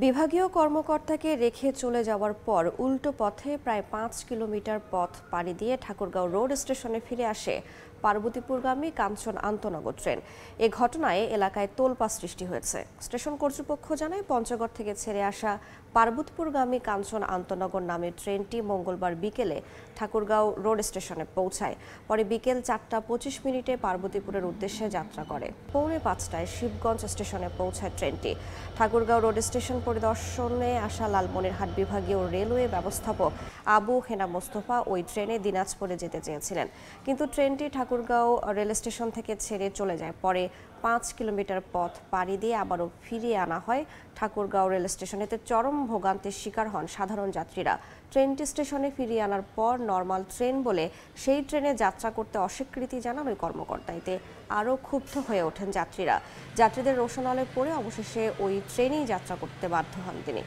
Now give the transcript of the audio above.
বিভাগীয় কর্মকর্তাকে রেখে চলে যাওয়ার পর উল্টো পথে প্রায় ৫ কিলোমিটার পথ পাড়ি দিয়ে ঠাকুরগাঁও রোড স্টেশনে ফিরে আসে পার্বতীপুরগামী কাঞ্চন আন্তনগর ট্রেন। এ ঘটনায় এলাকায় তোলপাড় সৃষ্টি হয়েছে। স্টেশন কর্তৃপক্ষ জানায়, পঞ্চগড় থেকে ছেড়ে আসা পার্বতীপুরগামী কাঞ্চন আন্তনগর নামের ট্রেনটি মঙ্গলবার বিকেলে ঠাকুরগাঁও রোড স্টেশনে পৌঁছায়। পরে বিকেল ৪টা ২৫ পার্বতীপুরের উদ্দেশ্যে যাত্রা করে। পৌনে ৫টায় শিবগঞ্জ স্টেশনে পৌঁছায় ট্রেনটি। ঠাকুরগাঁও রোড স্টেশন পরিদর্শনে আসা লালমনিরহাট বিভাগীয় রেলওয়ে ব্যবস্থাপক আবু হেনা মোস্তফা ওই ট্রেনে দিনাজপুরে যেতে চেয়েছিলেন, কিন্তু ট্রেনটি ঠাকুরগাঁও রেল স্টেশন থেকে ছেড়ে চলে যায়। পরে ৫ কিলোমিটার পথ পাড়ি দিয়ে আবারও ফিরিয়ে আনা হয় ঠাকুরগাঁও রেল স্টেশনে। এতে চরম ভোগান্তির শিকার হন সাধারণ যাত্রীরা। ট্রেনটি স্টেশনে ফিরিয়ে আনার পর নর্মাল ট্রেন বলে সেই ট্রেনে যাত্রা করতে অস্বীকৃতি জানান ওই কর্মকর্তা। এতে আরও ক্ষুব্ধ হয়ে ওঠেন যাত্রীরা। যাত্রীদের রোষানলে পড়ে অবশেষে ওই ট্রেনেই যাত্রা করতে বাধ্য হন তিনি।